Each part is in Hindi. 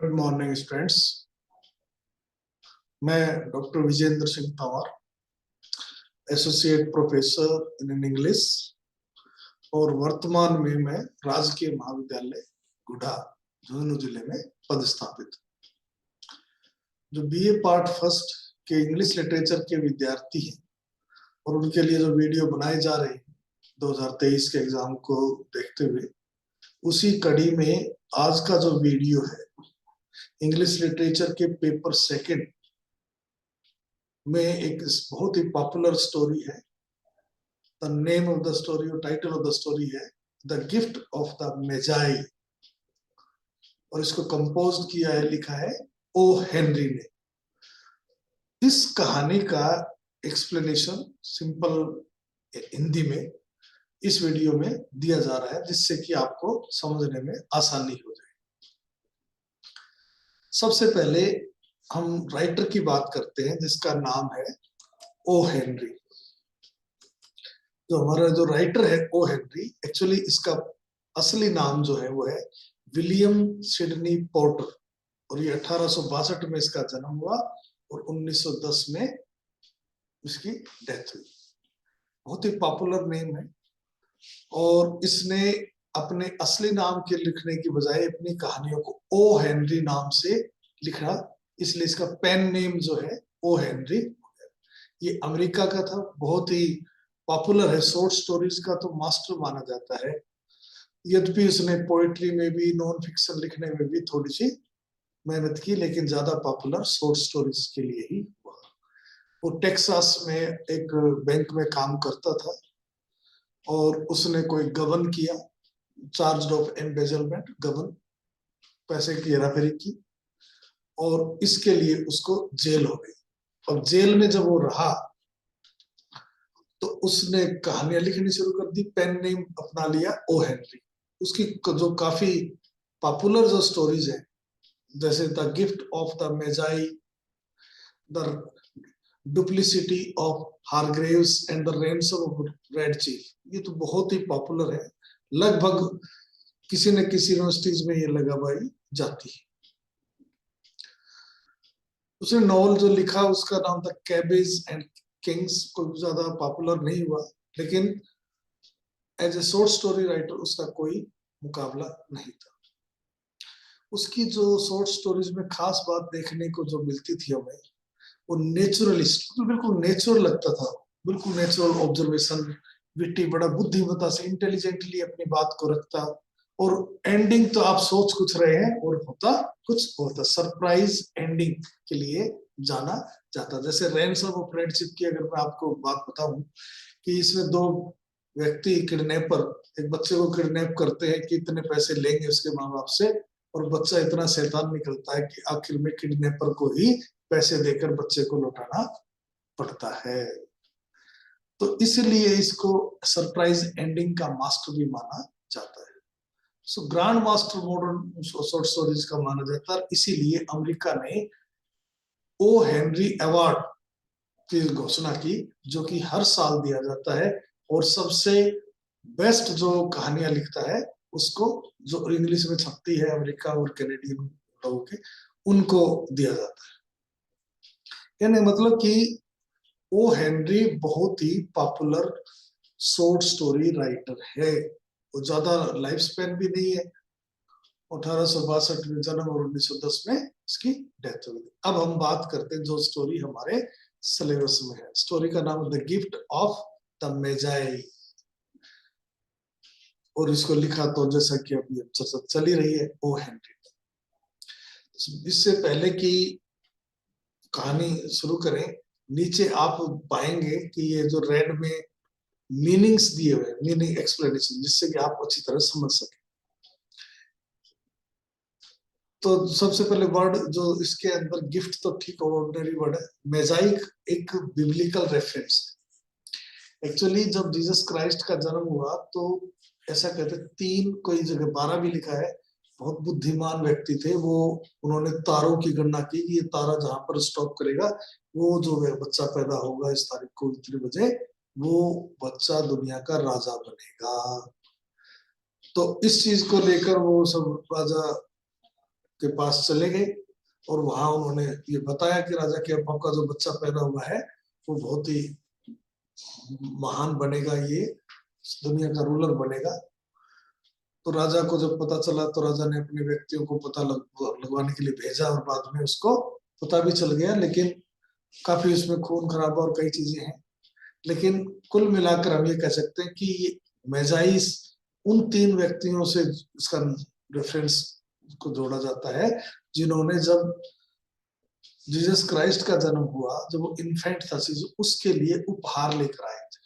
Good morning students. मैं doctor Vijendra Singh Tanwar, associate professor in English और वर्तमान में मैं राजकीय महाविद्यालय गुढ़ा झुंझुनू जिले में पदस्थापित। जो बीए पार्ट फर्स्ट के इंग्लिश लिटरेचर के विद्यार्थी हैं और उनके लिए जो वीडियो बनाए जा रहे हैं 2023 के एग्जाम को देखते हुए, उसी कड़ी में आज का जो वीडियो है इंग्लिश लिटरेचर के पेपर सेकंड में एक बहुत ही पॉपुलर स्टोरी है। The name of the story और टाइटल ऑफ द स्टोरी है द गिफ्ट ऑफ द मेजाई और इसको कंपोज किया है, लिखा है ओ हेनरी ने। इस कहानी का एक्सप्लेनेशन सिंपल हिंदी में इस वीडियो में दिया जा रहा है, जिससे कि आपको समझने में आसानी हो जाए। सबसे पहले हम राइटर की बात करते हैं जिसका नाम है ओ हेनरी। जो हमारा जो राइटर है ओ हेनरी, एक्चुअली इसका असली नाम जो है वो है विलियम सिडनी पोर्टर और ये 1862 में इसका जन्म हुआ और 1910 में इसकी डेथ हुई। बहुत ही पॉपुलर नेम है और इसने अपने असली नाम के लिखने की बजाय अपनी कहानियों को ओ हेनरी नाम से लिखा, इसलिए इसका पेन नेम जो है ओ हेनरी। ये अमेरिका का था, बहुत ही पॉपुलर है, शॉर्ट स्टोरीज का तो मास्टर माना जाता है। यद्यपि उसने पोएट्री में भी, नॉन फिक्शन लिखने में भी थोड़ी सी मेहनत की, लेकिन ज्यादा पॉपुलर शॉर्ट स्टोरीज के लिए ही हुआ। वो टेक्सास में एक बैंक में काम करता था और उसने कोई गबन किया, चार्ज ऑफ एम्बेजलमेंट, गबन, पैसे की हेराफेरी की, और इसके लिए उसको जेल हो गई। अब जेल में जब वो रहा तो उसने कहानियां लिखनी शुरू कर दी, पेन नेम अपना लिया ओ हेनरी। उसकी जो काफी पॉपुलर जो स्टोरीज हैं, जैसे the gift of the Magi, the duplicity of Hargraves and the ransom of Red Chief, ये तो बहुत ही पॉपुलर है, लगभग किसी न किसी यूनिवर्सिटीज में ये लगाई जाती है। उसने नॉवल जो लिखा उसका नाम था कैबेज एंड किंग्स, कोई ज्यादा पॉपुलर नहीं हुआ, लेकिन as a short story writer उसका कोई मुकाबला नहीं था। उसकी जो शॉर्ट स्टोरीज में खास बात देखने को जो मिलती थी हमें, वो नेचुरलिस्ट, बिल्कुल नेचुरल लगता था, बिल्कुल नेचुरल ऑब्जर्वेशन, विट्टी, बड़ा बुद्धिमत्ता से इंटेलिजेंटली अपनी बात को रखता, और एंडिंग तो आप सोच कुछ रहे हैं और होता कुछ होता, सरप्राइज एंडिंग के लिए जाना जाता। जैसे रैंसम ऑफ रेड चिप की अगर मैं आपको बात बताऊं कि इसमें दो व्यक्ति किडनैपर एक बच्चे को किडनैप करते हैं कि इतने पैसे लेंगे उसके माँ बाप से, और बच्चा इतना शैतान निकलता है कि आखिर में किडनैपर को ही पैसे देकर बच्चे को लौटाना पड़ता है। तो इसलिए इसको सरप्राइज एंडिंग का मास्टर भी माना जाता है। सो grand master modern short stories का माना जाता है। इसीलिए अमेरिका ने ओ हेनरी अवार्ड की घोषणा की, जो कि हर साल दिया जाता है, और सबसे बेस्ट जो कहानियां लिखता है उसको, जो इंग्लिश में छपती है अमेरिका और कैनेडियन लोगों के, उनको दिया जाता है। यानी मतलब कि ओ हेनरी बहुत ही पॉपुलर शॉर्ट स्टोरी राइटर है। वो ज्यादा लाइफ स्पेन भी नहीं है, 1862 में जन्म और 1910 में इसकी डेथ हुई। अब हम बात करते हैं जो स्टोरी हमारे सिलेबस में है। स्टोरी का नाम है द गिफ्ट ऑफ द मेजाई, और इसको लिखा तो जैसा कि अभी चर्चा चली रही है ओ हेनरी। इससे पहले कि कहानी शुरू करें, नीचे आप पाएंगे कि ये जो रेड में मीनिंग्स दिए हुए, मीनिंग एक्सप्लेनेशन, जिससे कि आप अच्छी तरह समझ सके। तो सबसे पहले वर्ड जो इसके अंदर, गिफ्ट तो ठीक ऑर्डिनरी वर्ड है, मेजाइक एक बिब्लिकल रेफरेंस है। एक्चुअली जब जीसस क्राइस्ट का जन्म हुआ तो ऐसा कहते, तीन, कोई जगह 12 भी लिखा है, बहुत बुद्धिमान व्यक्ति थे वो, उन्होंने तारों की गणना की कि ये तारा जहां पर स्टॉप करेगा वो जो बच्चा पैदा होगा इस तारीख को इतने बजे, वो बच्चा दुनिया का राजा बनेगा। तो इस चीज को लेकर वो सब राजा के पास चले गए और वहां उन्होंने ये बताया कि राजा कि अब आपका जो बच्चा पैदा हुआ है वो बहुत ही महान बनेगा, ये दुनिया का रूलर बनेगा। तो राजा को जब पता चला तो राजा ने अपने व्यक्तियों को पता लगवाने के लिए भेजा और बाद में उसको पता भी चल गया, लेकिन काफी उसमें खून खराबा और कई चीजें हैं। लेकिन कुल मिलाकर हम ये कह सकते हैं कि ये मैजाइस उन 3 व्यक्तियों से इसका रेफरेंस को जोड़ा जाता है जिन्होंने जब जीसस क्राइस्ट का जन्म हुआ, जब वो इन्फेंट था, उसके लिए उपहार लेकर आए थे,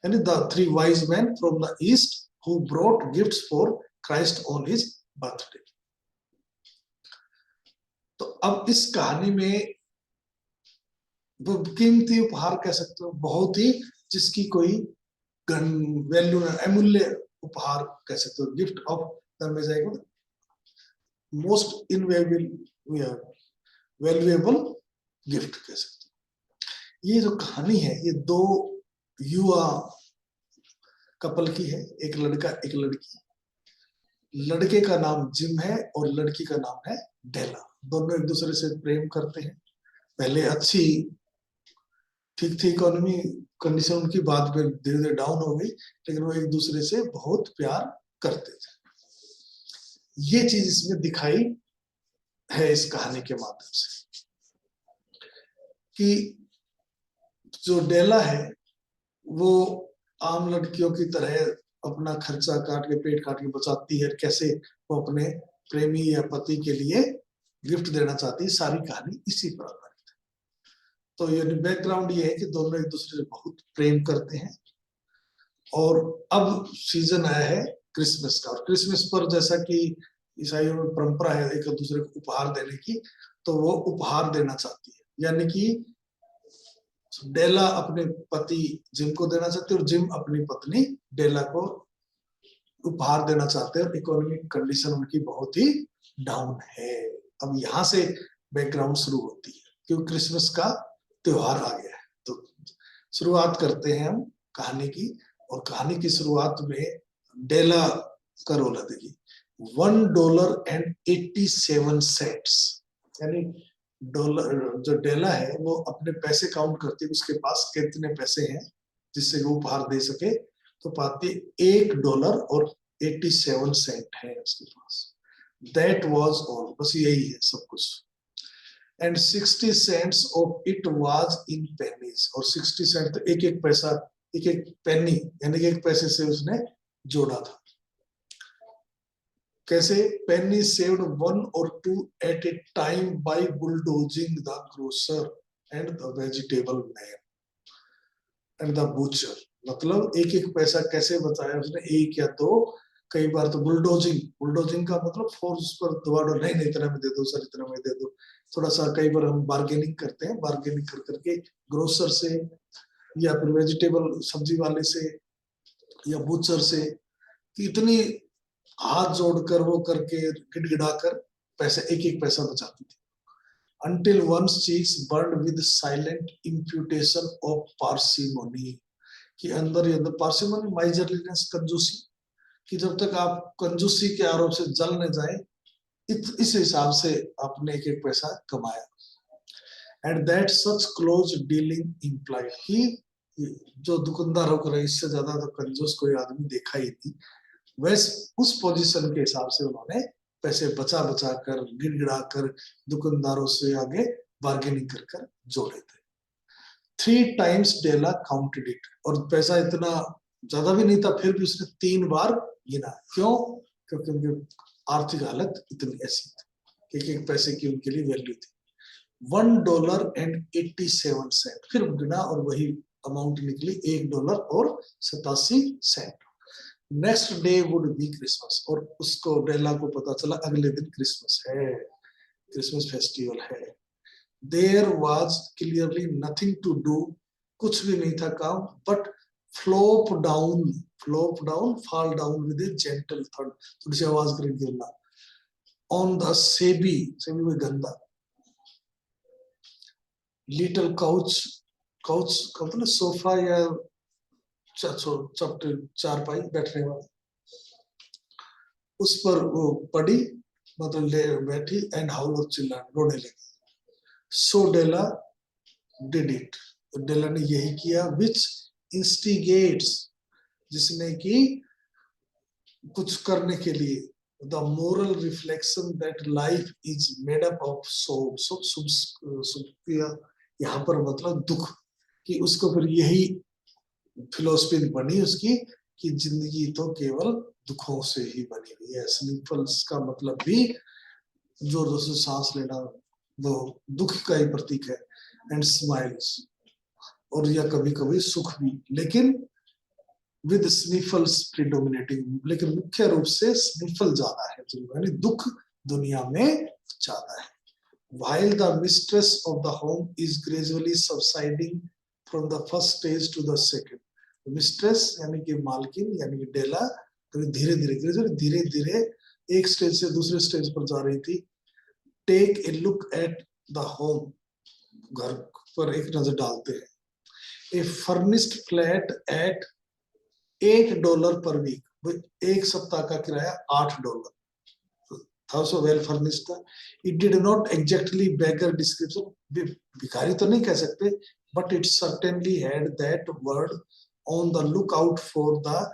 यानी the 3 wise man from the east who brought gifts for Christ on his birthday। तो अब इस कहानी में वो कीमती उपहार कह सकते हो, बहुत ही जिसकी कोई वैल्यू ना, अमूल्य उपहार कह सकते हो, गिफ्ट ऑफ द मेजाइको, मोस्ट वैल्यूएबल गिफ्ट कह सकते हो। ये जो कहानी है ये 2 युवा कपल की है, एक लड़का एक लड़की। लड़के का नाम जिम है और लड़की का नाम है डेला। दोनों एक दूसरे से प्रेम करते हैं। पहले अच्छी ठीक थी इकोनॉमी कंडीशन उनकी, बाद में धीरे धीरे डाउन हो गई, लेकिन वो एक दूसरे से बहुत प्यार करते थे। ये चीज इसमें दिखाई है इस कहानी के माध्यम से कि जो डेला है वो आम लड़कियों की तरह अपना खर्चा काट के, पेट काट के बचाती है, कैसे वो अपने प्रेमी या पति के लिए गिफ्ट देना चाहती है। सारी कहानी इसी पर आधारित है। तो ये बैकग्राउंड ये है कि दोनों एक दूसरे से बहुत प्रेम करते हैं। और अब सीजन आया है क्रिसमस का, और क्रिसमस पर जैसा कि ईसाइयों में परंपरा है एक दूसरे को उपहार देने की, तो वो उपहार देना चाहती है, यानी कि डेला अपने पति जिम को देना चाहते हैं और जिम अपनी पत्नी डेला को उपहार देना चाहते हैं। इकोनॉमिक कंडीशन उनकी बहुत ही डाउन है। अब यहाँ से बैकग्राउंड शुरू होती है क्योंकि क्रिसमस का त्योहार आ गया है। तो शुरुआत करते हैं हम कहानी की, और कहानी की शुरुआत में डेला का रोल है। देखिए, $1.87, यानी डॉलर। जो डेला है वो अपने पैसे काउंट करती है, उसके पास कितने पैसे हैं जिससे वो उपहार दे सके, तो पाती $1.87 है उसके पास। दैट वाज ऑल, बस यही है सब कुछ। And 60 cents of it was in pennies, और 60 सेंट तो एक एक पैसा, एक एक पेनी यानी कि एक पैसे से उसने जोड़ा था। कैसे? पेनी saved 1 or 2 at a time by bulldozing the grocer and the vegetable man and the butcher। मतलब एक एक पैसा कैसे बचाया उसने, एक या दो, कई बार तो बुलडोजिंग का मतलब फोर्स पर दबा दो, नहीं नहीं इतना में दे दो सर, इतना में दे दो, थोड़ा सा। कई बार हम बार्गेनिंग करते हैं, बार्गेनिंग कर करके ग्रोसर से या फिर वेजिटेबल सब्जी वाले से या बूचर से, इतनी हाथ जोड़कर वो करके गिड़गिड़ाकर पैसा, एक एक पैसा बचाती थी। Until one's cheeks burned with silent imputation of parsimony, कि अंदर ही अंदर पार्सिमनी, माइजरलीनेस, कंजूसी, कि जब तक आप कंजूसी के आरोप से जल न जाए, इस हिसाब से आपने एक एक पैसा कमाया। And that such close dealing implied, कि जो दुकानदार होकर इससे ज्यादा तो कंजूस कोई आदमी देखा ही नहीं। वैसे उस पोजीशन के हिसाब से उन्होंने पैसे बचा बचा कर, गिड़गिड़ा कर दुकानदारों से आगे बार्गेनिंग कर कर जोड़े थे। 3 times डेला काउंटेड इट, और पैसा इतना ज्यादा भी नहीं था, फिर भी उसने 3 बार गिना। क्यों? क्योंकि उनकी आर्थिक हालत इतनी ऐसी थी, एक एक पैसे की उनके लिए वैल्यू थी। $1.87, फिर गिना और वही अमाउंट निकली, $1.87। Next day would be Christmas, और उसको डेला को पता चला अगले दिन क्रिसमस है, क्रिसमस फेस्टिवल है। There was clearly nothing to do, कुछ भी नहीं था काम, but flop down, fall down with a gentle थंड, थोड़ी सी आवाज करके गिरना, ऑन द सेबी में गंदा, लिटिल काउच का मतलब सोफा या चारपाई बैठने वाला, उस पर वो पड़ी मतलब ले बैठी एंड हाउल और चिल्लाने रोने लगी. सो डेला डिड इट, डेला ने यही किया. विच इंस्टिगेट्स, जिसने कि कुछ करने के लिए. The moral reflection that life is made up of soul. यहाँ पर मतलब दुख, कि उसको फिर यही फिलोसफी बनी उसकी कि जिंदगी तो केवल दुखों से ही बनी हुई है. स्नीफल्स का मतलब भी जोर से सांस लेना, वो दुख का ही प्रतीक है. एंड स्माइल्स, और या कभी कभी सुख भी, लेकिन विद स्निफल्स प्रिडोमिनेटिंग, लेकिन मुख्य रूप से स्निफल ज्यादा है, यानी दुख दुनिया में ज्यादा है. While the mistress of the home is gradually subsiding from the first stage to the second. Mistress यानी कि मालकिन यानी कि डेला धीरे धीरे धीरे धीरे एक स्टेज से दूसरे स्टेज पर जा रही थी. Take a look at the home, घर पर एक नजर डालते हैं. A furnished flat at $8 per week. एक सप्ताह का किराया $8 था. सो वेल फर्निश्ड था. It did not exactly beggar description, भिखारी तो नहीं कह सकते, but it certainly had that word. On the lookout for the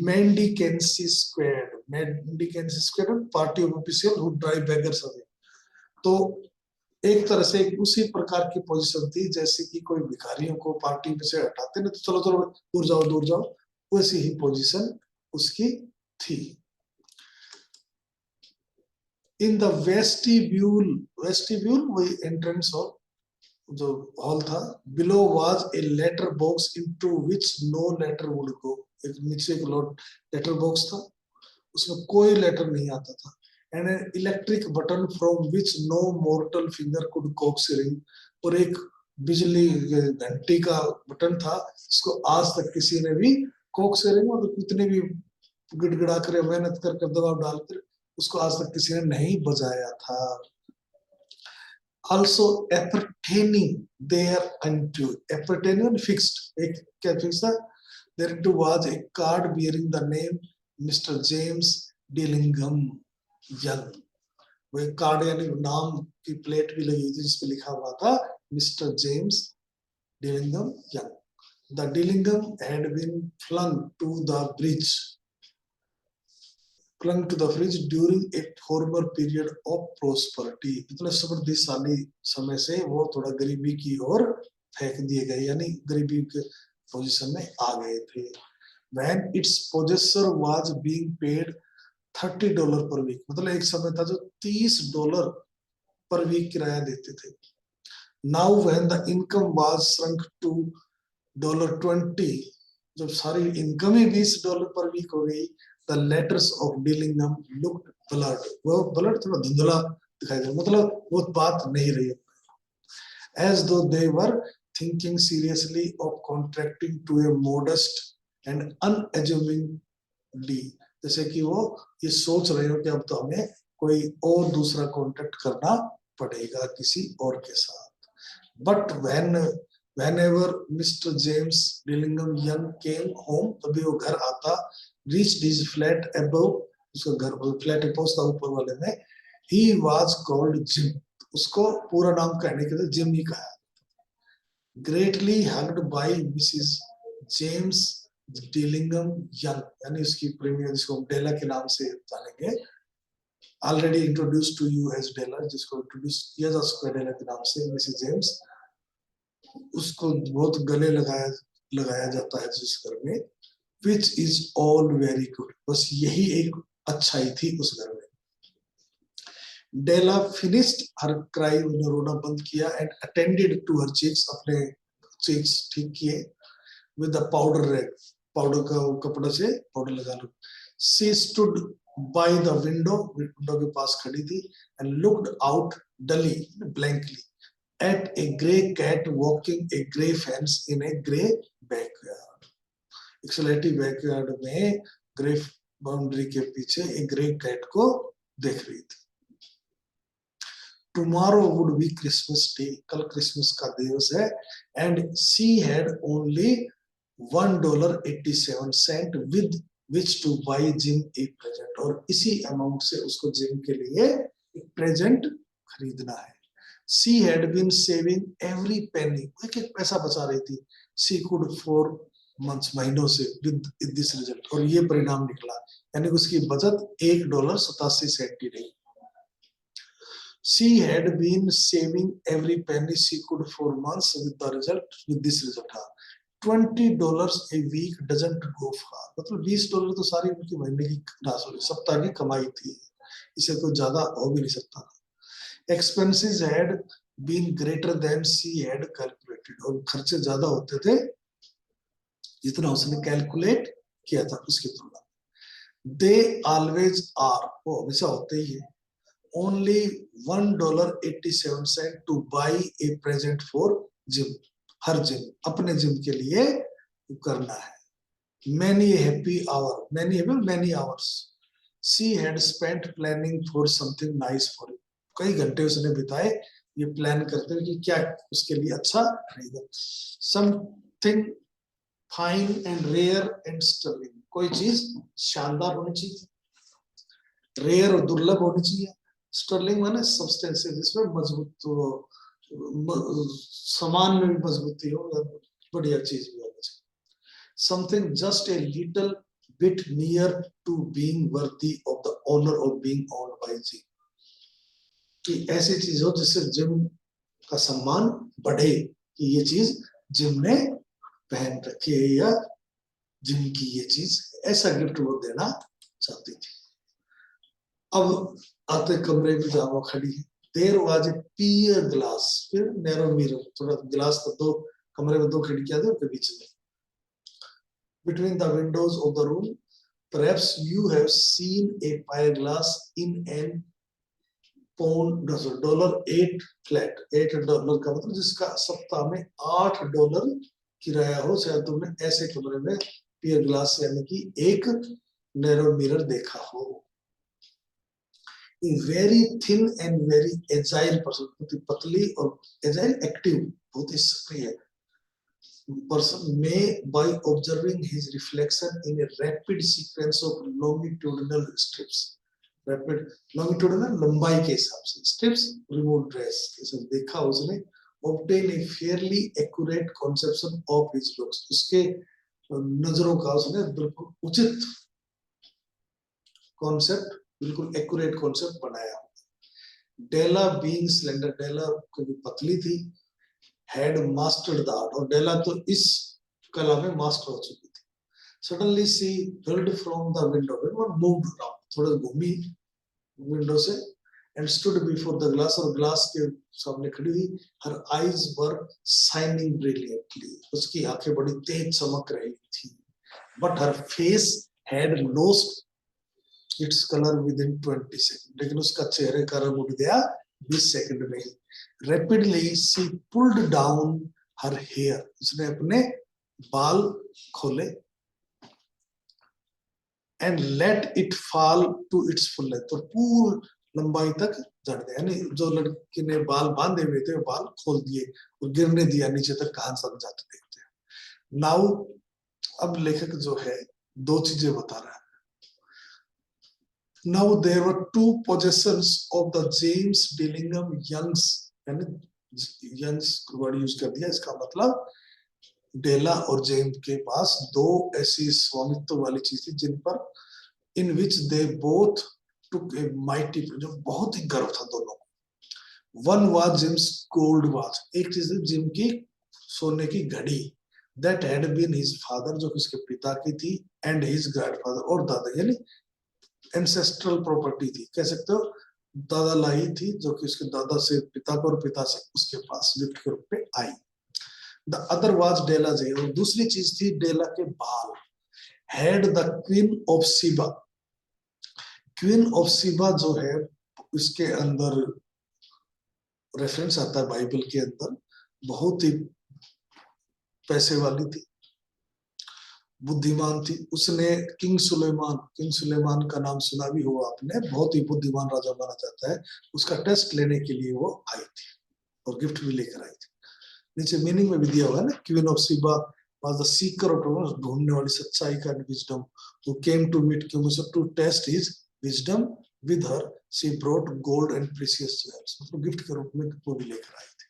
mendicancy squad. Mendicancy squad party of official who drive beggars away. तो एक तरह से उसी प्रकार की पोजीशन थी जैसे कि कोई भिखारियों को पार्टी में से हटाते ना, तो चलो चलो दूर जाओ, वैसी ही पोजीशन उसकी थी. इन द वेस्टिब्यूल वही एंट्रेंस हॉल जो हॉल था. Below was a letter box into which no letter would go. एक नीचे एक लेटर बॉक्स था, उसमें कोई लेटर नहीं आता था. And an electric button from which no mortal finger could coax ring. और एक बिजली घंटी का बटन था जिसको आज तक किसी ने भी कॉक्स रिंग, और कितने भी गिड़गिड़ा कर मेहनत कर दबाव डालकर उसको आज तक किसी ने नहीं बजाया था. Also appertaining thereunto, appertaining fixed, एक क्या फिक्स था. Thereunto was a card bearing the name Mr. James Dillingham Young. वो एक कार्ड यानी नाम की प्लेट भी लगी हुई थी जिसपे लिखा हुआ था mister James Dillingham Young. The Dillingham had been flung to the bridge during a former period of prosperity. मतलब समृद्धिशाली समय से वो थोड़ा गरीबी की ओर फेंक दिए गए, यानी गरीबी के पोजीशन में आ गए थे. When its possessor was being paid $30 per week. मतलब एक समय था जो $30 पर वीक किराया देते थे. Now when the income was shrunk to $20, जब सारी इनकम ही $20 पर वीक हो गई, the letters of Dillingham looked blurred. वो blurred थोड़ा धुंधला दिखाई दे, मतलब वो बात नहीं रही. As though they were thinking seriously of contracting to a modest and unassuming D. जैसे कि वो ये सोच रहे हो कि अब तो हमें कोई और दूसरा कॉन्ट्रैक्ट करना पड़ेगा किसी और के साथ. But whenever Mr. James Dillingham Young came home, तभी वो घर आता, reached his flat above, उसका घर फ्लैट पहुंचता ऊपर वाले में, he was called Jim. उसको पूरा नाम कहने के लिए जिम ही कहा. Greatly hugged by Mrs. James Dillingham Young, यानी उसकी प्रेमी जिसको हम डेला के नाम से जानेंगे. Already introduced to you as Della, जिसको इंट्रोड्यूस किया जा चुका है डेला के नाम से, मिसेस जेम्स. उसको बहुत गले लगाया जाता है जिस घर में. Which is all very good. बस यही एक अच्छाई थी उस घर में. डेला finished her cry, उन्हें रोना बंद किया, and attended to her cheeks, अपने cheeks ठीक किए, with the powder rag, powder का कपड़ा से पाउडर लगा लो. She stood by the window, window के पास खड़ी थी, and looked out dully, blankly, at a grey cat walking a grey fence in a grey backyard. एक स्लेटी बैकयार्ड में ग्रे बाउंड्री के पीछे एक ग्रे कैट को देख रही थी. Tomorrow would be Christmas Day, कल क्रिसमस का दिवस है, and she had only $1.87 which two by gym A present, और इसी अमाउंट से उसको जिम के लिए एक प्रेजेंट खरीदना है। She had been saving every penny, एक एक पैसा बचा रही थी। शी कुड 4 मंथ्स, महीनों से, विद दिस रिजल्ट, और ये परिणाम निकला, यानी उसकी बचत $1.87 की रही। She had been saving every penny she could for months with this result. $20 a week doesn't go far, मतलब $20 तो सारी उनकी महीने की राशि, सप्ताह की कमाई थी, इसे तो ज्यादा हो भी नहीं सकता। Expenses had been greater than she had calculated, और खर्चे ज्यादा होते थे जितना उसने कैलकुलेट किया था उसकी तुलना में। They always are, वो हमेशा होते ही है। Only $1.87 to buy a present for gym, her gym अपने जिम के लिए करना है। Many happy hours she had spent planning for something nice for him, कई घंटे उसने बिताए ये प्लान करते हुए कि क्या उसके लिए अच्छा रहेगा। Something fine and rare and sterling, कोई चीज शानदार होनी चाहिए, रेयर और दुर्लभ होनी चाहिए। स्टर्लिंग माने सब्सटेंस, जिसमें मजबूत तो सामान में भी मजबूती हो, बढ़िया चीज भी होनी चाहिए। Something just a little bit near to being worthy of the honour of being owned by Jim, कि ऐसी चीज हो जिससे जिम का सम्मान बढ़े, कि ये चीज जिम ने पहन रखी है या जिम की ये चीज, ऐसा गिफ्ट वो देना चाहती थी। अब आते कमरे में जहां वो खड़ी है। There was a pier glass, फिर नैरो मिरर, थोड़ा ग्लास का दो, कमरे में 2 खिड़कियां थी उनके बीच में। Between the Windows of the room perhaps you have seen a pyre glass in an pound $8 flat, $8 का मतलब जिसका सप्ताह में $8 किराया हो, शायद तुमने ऐसे कमरे में पियर ग्लास यानी कि एक नैरो मिरर देखा हो। Very thin and very agile person, बहुत ही पतली और एजाइल, एक्टिव, बहुत ही सक्रिय पर्सन, में by observing his reflection in a rapid sequence of longitudinal strips, rapid longitudinal लंबाई के हिसाब से, स्ट्रिप्स रिमोट ड्रेस के सब देखा उसने। Obtain a Fairlie accurate conception of his looks, उसके नजरों का उसने बिल्कुल उचित कॉन्सेप्ट, बिल्कुल एक्यूरेट कॉन्सेप्ट बनाया। डेला बीइंग स्लेंडर, डेला कभी पतली थी, हैड मास्टर्ड द आर्ट, और डेला तो इस कला में मास्टर हो चुकी थी। Suddenly she wheeled from the window, moved around, थोड़ा घूमी विंडो से, and stood before the glass, और ग्लास के सामने खड़ी हुई। Her eyes were shining brilliantly, उसकी आंखें बड़ी तेज चमक रही थी। But her face had lost its colour within 20 second, लेकिन उसका चेहरे का रंग उड़ गया 20 सेकंड में ही। Rapidly she pulled down her hair, उसने अपने बाल खोले, and let it fall to its full length, और पूरी लंबाई तक झड़ गया, यानी जो लड़की ने बाल बांधे हुए थे वो बाल खोल दिए और गिरने दिया नीचे तक, कहां सब जाते देखते हैं। नाउ अब लेखक जो है 2 चीजें बता रहा है। Now there were 2 possessions of the James Dillingham Youngs, यानी यंग्स वर्ड यूज कर दिया, इसका मतलब डेला और जेम्स के पास 2 ऐसी स्वामित्व वाली चीज थी जिन पर, इन विच they both took a mighty, जो बहुत ही गर्व था दोनों को। One was Jim's gold watch, एक चीज थी जिम की सोने की घड़ी, that had been his father, जो उसके पिता की थी, एंड हिज ग्रैंडफादर, और दादा, यानी एंसेस्ट्रल प्रॉपर्टी थी, कह सकते हो दादा लाई थी, जो कि उसके दादा से पिता को और पिता से उसके पास गिफ्ट के रूप में आई। The other was Della's, और दूसरी चीज थी डेला के बाल। Had the Queen of Sheba, Queen of Sheba जो है उसके अंदर रेफरेंस आता है बाइबल के अंदर, बहुत ही पैसे वाली थी, बुद्धिमान थी। उसने किंग सुलेमान का नाम सुना भी हो आपने, बहुत ही बुद्धिमान राजा माना जाता है, उसका टेस्ट लेने के लिए वो आई थी और गिफ्ट भी लेकर आई थी। नीचे मीनिंग में भी दिया हुआ है ना, Queen of Sheba was the seeker of truth, ढूंढने वाली सच्चाई का, and wisdom, who came to meet King Yusuf to test his wisdom. With her she brought gold and precious jewels, मतलब गिफ्ट के रूप में वो भी लेकर आई थी.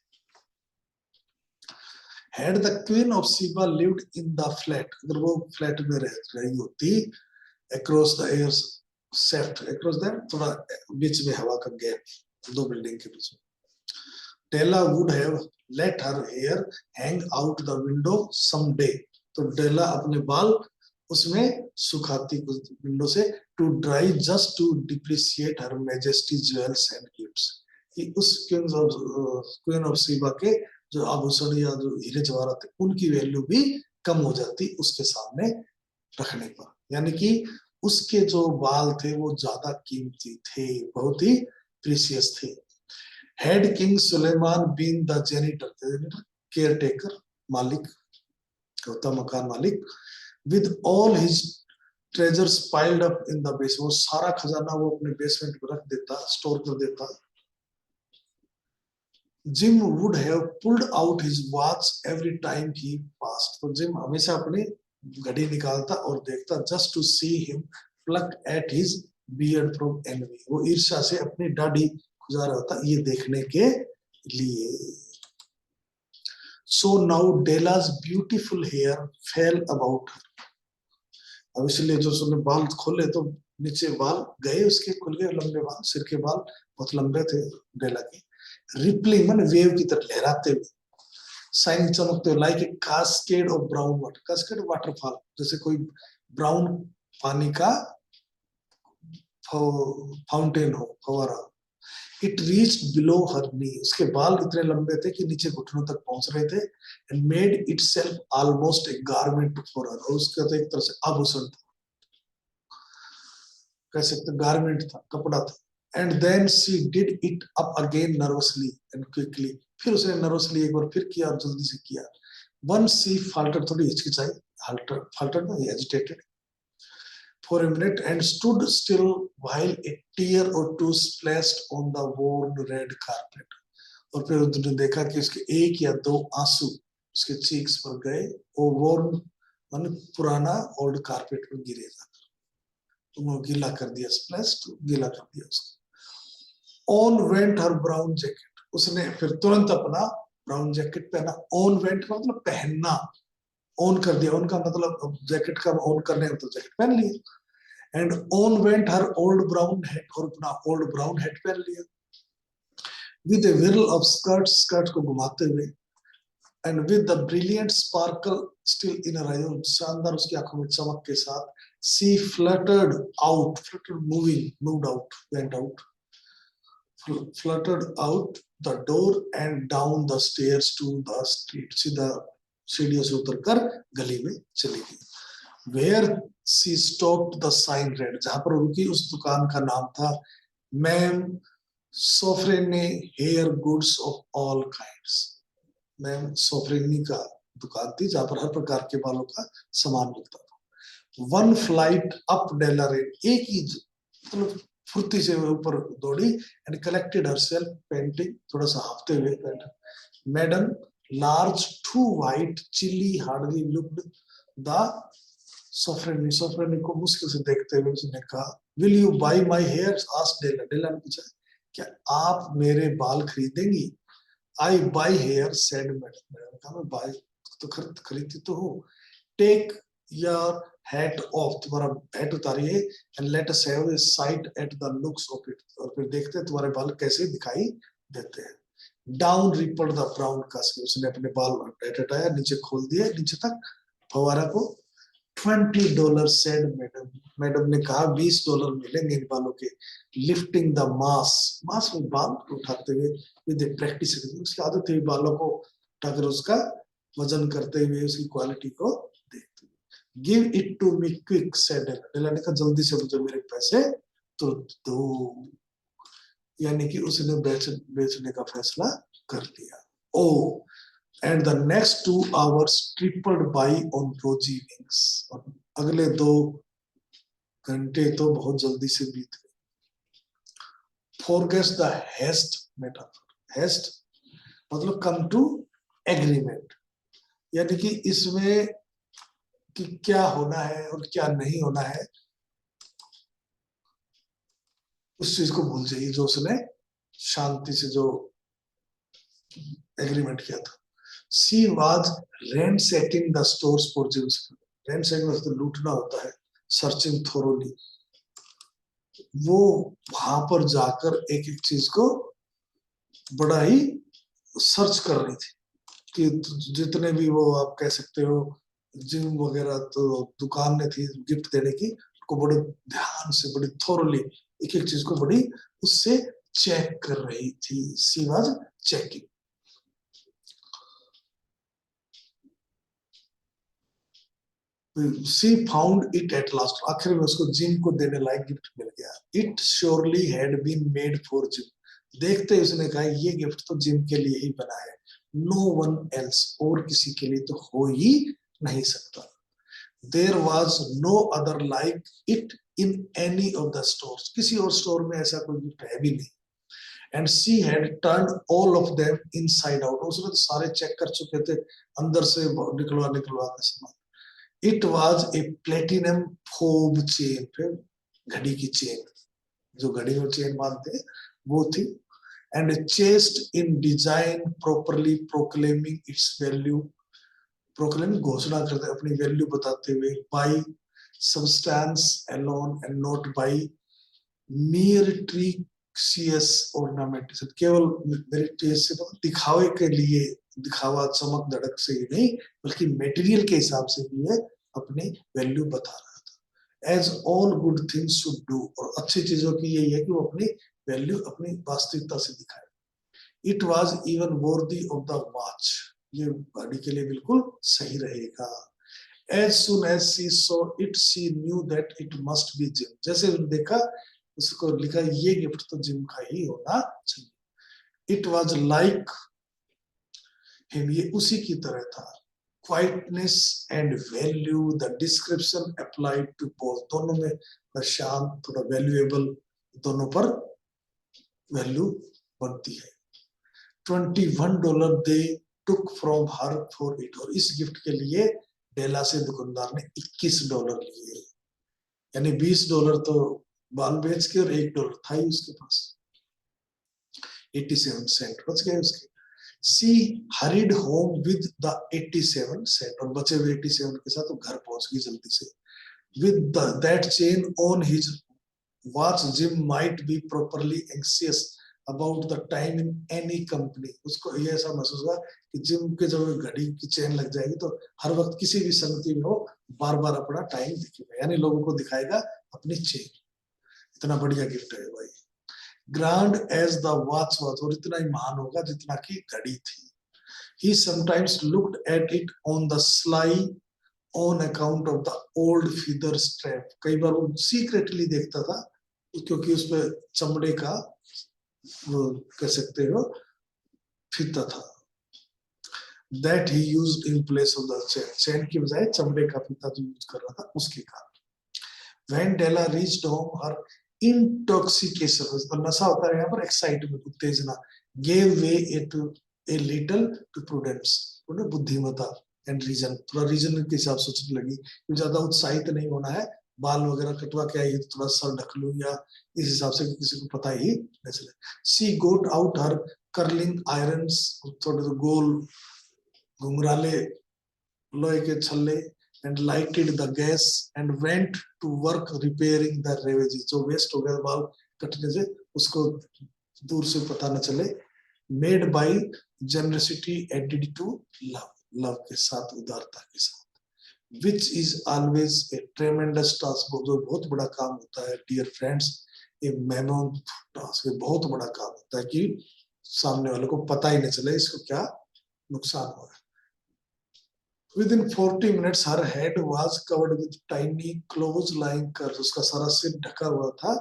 Had the Queen of Sheba lived in the flat, अगर वो फ्लैट में रह रही होती, across the air shaft, across them, थोड़ा बीच में हवा का गैप, दो बिल्डिंग के बीच में, Della would have let her hair hang out the window someday. तो डेला अपने बाल उसमें सुखाती विंडो से, to dry just to depreciate her majesty jewels and gifts. कि उस क्वीन ऑफ सीबा के जो आभूषण या जो हीरे जवाहरात थे उनकी वैल्यू भी कम हो जाती उसके सामने रखने पर. यानी कि उसके जो बाल थे वो ज्यादा कीमती थे, बहुत ही प्रीशियस थे. Had King Suleiman been the janitor, caretaker, मालिक, होता मकान मालिक, with all his treasures piled up in the basement, वो सारा खजाना वो अपने बेसमेंट में रख देता, स्टोर कर देता. Jim would have pulled out his watch every time he passed. तो जिम हमेशा अपनी घड़ी निकालता और देखता, just to see him pluck at his beard from envy. वो ईर्ष्या से अपनी दाढ़ी खुजा रहा था ये देखने के लिए. So now Della's beautiful hair fell about her. अब इसलिए जो उसने बाल खोले तो नीचे बाल गए, उसके खुल गए लंबे बाल, सिर के बाल बहुत लंबे थे डेला के. रिपलिंग माने वेव की तरह लहराते हुए, शाइनिंग चमकते हुए, like a cascade of brown water, cascade waterfall, जैसे कोई ब्राउन पानी का फाउंटेन हो, फवारा. It reached below her knee. उसके बाल इतने लंबे थे कि नीचे घुटनों तक पहुंच रहे थे. And made itself almost a garment for her. और उसका तो एक तरह से आभूषण था, कह सकते गारमेंट था, कपड़ा था. And then she did it up again nervously and quickly. फिर उसने nervously एक बार फिर किया और जल्दी से किया. Once she faltered, थोड़ी हिचकिचाई, faltered ना, agitated for a minute and stood still while a tear or two splashed on the worn red carpet. और फिर उसने देखा कि उसके एक या दो आंसू उसके चीक्स पर गए, और worn माने पुराना ओल्ड कारपेट पर गिरे जाकर, उन्होंने गीला कर दिया, splashed गीला कर दिया उसको. On went her brown jacket. उसने फिर तुरंत अपना ब्राउन जैकेट पहना. On went मतलब पहनना, ऑन कर दिया. उनका मतलब जैकेट का ऑन करने में तो जैकेट पहन लिया. And on went her old brown hat, और अपना old brown hat पहन लिया. With a whirl of skirts को घुमाते हुए, and with the brilliant sparkle still in her eyes, शानदार उसकी आंखों में चमक के साथ, she fluttered out, moved out, went out, fluttered out the door and down the stairs to the street. सीधा सीढ़ियों से उतरकर गली में चली गई. Where she stopped, the sign read, जहां पर रुकी उस दुकान का नाम था ma'am Sophronie hair goods of all kinds. Ma'am Sophronie का दुकान थी जहां पर हर प्रकार के बालों का सामान मिलता था. One flight up Della ran, एक ही मतलब फुर्ती से ऊपर दौड़ी, and collected herself panting, थोड़ा सा हांफते हुए. Madam, large, too white, chilly, hardly looked the सोफ्रेनी को मुश्किल से देखते हुए उसने कहा, Will you buy my hair? asked Della. डेला ने पूछा, क्या आप मेरे बाल खरीदेंगी? I buy hair, said madam. कहा मैं buy तो खरीदती तो हूँ. Take your hat off, तुम्हारा hat उतारिए, and let us have a sight at the looks of it. और फिर देखते हैं तुम्हारे बाल कैसे दिखाई देते हैं. Down rippled the brown cascade. उसने अपने बाल हटाया, नीचे खोल दिए, नीचे तक फवारा को. $20 said मैडम. मैडम ने कहा $20 मिलेंगे इन बालों के. लिफ्टिंग द मास में बाल उठाते हुए, विद प्रैक्टिस, उसकी आदत है बालों को उठाकर उसका वजन करते हुए उसकी क्वालिटी को देखते हुए. Give it to me quick said Della ने कहा जल्दी से मुझे मेरे पैसे तो दो. यानी कि उसने बेचने का फैसला कर लिया. ओ and the next 2 hours tripled by on rosy wings. अगले 2 घंटे तो बहुत जल्दी से बीत गए. Forget the haste metaphor. Haste मतलब come to agreement, यानी कि इसमें कि क्या होना है और क्या नहीं होना है, उस चीज को भूल जाइए जो उसने शांति से जो एग्रीमेंट किया था। She was ransackling the stores for Jim's. ransack मतलब लूटना होता है, सर्चिंग थोरोली। वो वहां पर जाकर एक एक चीज को बड़ा ही सर्च कर रही थी कि जितने भी वो आप कह सकते हो जिम वगैरह तो दुकान ने थी गिफ्ट देने की, को बड़े ध्यान से बड़ी थोरली एक एक चीज को बड़ी उससे चेक कर रही थी। She was checking. She found it at last. आखिर में उसको जिम को देने लायक गिफ्ट मिल गया। It surely had been made for Jim. देखते ही उसने कहा ये गिफ्ट तो जिम के लिए ही बना है, नो वन एल्स, और किसी के लिए तो हो ही नहीं सकता। There was no other like it in any of the stores. किसी और स्टोर में ऐसा कोई गिफ्ट है भी नहीं। And she had turn all of them inside out. उसने तो सारे चेक कर चुके थे, अंदर से निकलवा निकलवा के सामान। It was a platinum fob chain. फिर घड़ी की चेन, जो घड़ी में चेन बांधते हैं वो थी। And chest in design properly proclaiming it's value. Proclaim घोषणा करते अपनी वैल्यू बताते हुए, by substance alone and not by mere ट्रिक्सियस ornamentation। केवल मेरे टेस्ट से दिखावे के लिए, दिखावा चमक धड़क से ही नहीं बल्कि मेटेरियल के हिसाब से भी है अपनी वैल्यू बता रहा था। As all good things should do. और अच्छी चीजों की यही है कि वो अपनी वैल्यू अपनी वास्तविकता से दिखाए। इट वॉज इवन वर्दी ऑफ द वॉच। ये घड़ी के लिए बिल्कुल सही रहेगा। As soon as she saw it, she knew that it must be Jim। जैसे देखा उसको लिखा ये गिफ्ट तो जिम का ही होना चाहिए। It was like him। ये उसी की तरह था। Quietness and value, the description applied to both। दोनों में शांत थोड़ा वैल्यूएबल, दोनों पर वैल्यू बनती है। $21 they took from her for it. और इस गिफ्ट के लिए डेला से दुकानदार ने $21 लिए, यानी $20 तो बाल बेच के और $1 था ही उसके पास। 87 सेंट बच गए उसके। She hurried home with the 87 cent. और बचे हुए 87 के साथ वो घर पहुंच गई जल्दी से। With that chain on his watch, Jim might be properly anxious about the time in any company. उसको ये ऐसा महसूस हुआ कि जिम के जब घड़ी की चेन लग जाएगी तो हर वक्त किसी भी संगति में वो बार बार अपना टाइम दिखेगा, यानी लोगों को दिखाएगा अपनी चेन। इतना बढ़िया गिफ्ट है भाई। Grand as the watch watch. और इतना ही महान होगा जितना की घड़ी थी। He sometimes looked at it on the sly on account of the old feather strap। कई बार वो सीक्रेटली देखता था क्योंकि उसमें चमड़े का वो कह सकते हो फीता था। That he used in place of the chain। चैन की बजाय चमड़े का फीता जो यूज कर रहा था उसके कारण। When Della reached home, her intoxication, नशा होता है यहाँ पर एक्साइटमेंट, उत्तेजना, gave way a little to prudence। बुद्धिमत्ता एंड रीजन, थोड़ा रीजन के हिसाब से सोचने लगी कि ज्यादा उत्साहित नहीं होना है, बाल वगैरह कटवा के आई थोड़ा सर ढक लूं या इस हिसाब से किसी को पता ही नहीं चले। सी गोट आउट हर कर्लिंग आयरन्स। थोड़े तो गोल घुंघराले लोहे के छल्ले। and lighted the gas and went to work repairing the ravages। जो वेस्ट हो गया बाल कटने से उसको दूर से पता न चले। made by generosity added to love। Love के साथ, उदारता के साथ। which is always a tremendous task। जो बहुत बड़ा काम होता है dear friends, a mammoth task। बहुत बड़ा काम होता है कि सामने वाले को पता ही नहीं चले इसको क्या नुकसान हो रहा है। Within 40 minutes, her head was covered with tiny close-lying curls। उसका सारा सिर ढका हुआ था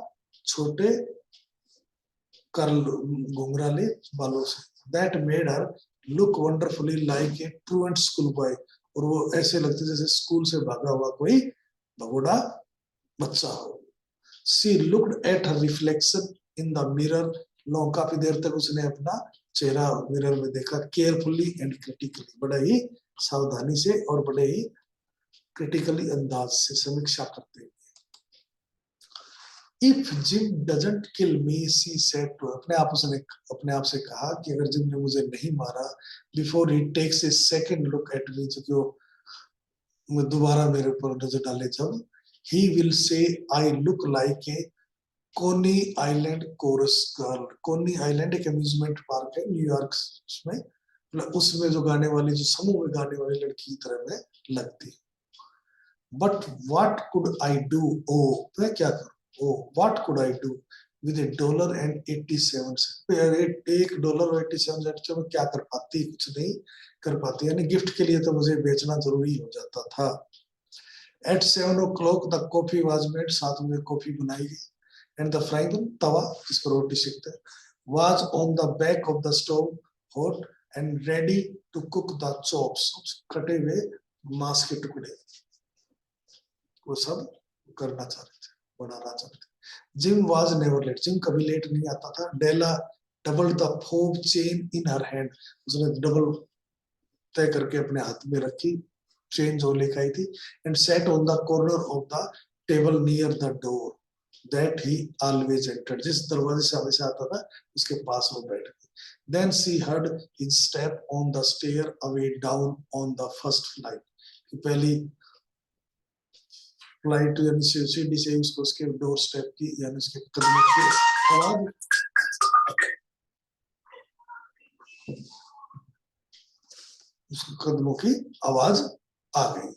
छोटे कर्ल घुंघराले बालों से। That made her look wonderfully like a truant schoolboy। और वो ऐसे लगते जैसे स्कूल से भागा हुआ कोई भगोड़ा बच्चा हो। She looked at her reflection in the mirror। लो काफी देर तक उसने अपना चेहरा मिरर में देखा, केयरफुली एंड क्रिटिकली, बड़ा ही सावधानी से और बड़े ही क्रिटिकली अंदाज से समीक्षा करते हुए, if Jim doesn't kill me, she said to, अपने आप से कहा कि अगर जिम ने मुझे नहीं मारा, before he takes a second look at me, जो वो दोबारा मेरे ऊपर नजर डाले जब, he will say I look like a कोनी आइलैंड कोरस गर्ल। कोनी आइलैंड एक अम्यूजमेंट पार्क है न्यूयॉर्क में, उसमें जो गाने वाली, जो समूह में गाने वाली लड़की की तरह मैं लगती हूँ। But what could I do, oh मैं क्या करूं, oh what could I do with $1.87, $1.87 मैं क्या कर पाती, कुछ नहीं कर पाती, यानी गिफ्ट के लिए तो मुझे बेचना जरूरी हो जाता था। At 7 o'clock the coffee was made, 7 बजे कॉफी बनाई गई, and the frying pan, तवा जिस पर रोटी सेकते हैं, was on the back of the stove, hot and ready to cook the chops, कटे हुए मांस के टुकड़े, वो सब करना चाह रहे थे, बनाना चाह रहे थे। Gym was never late, gym कभी लेट नहीं आता था। डेला doubled the fob chain in her hand, उसने डबल तय करके अपने हाथ में रखी, चेन जो लेकर आई थी, and sat on the corner of the table near the door that he always entered, जिस दरवाजे से हमेशा आता था उसके पास वो बैठ गई। Then she heard his step on the stair away down on the first flight, पहली फ्लाइट यानी सीढ़ी से उसको उसके डोर स्टेप की यानी उसके कदमों की आवाज, उसके कदमों की आवाज आ गई।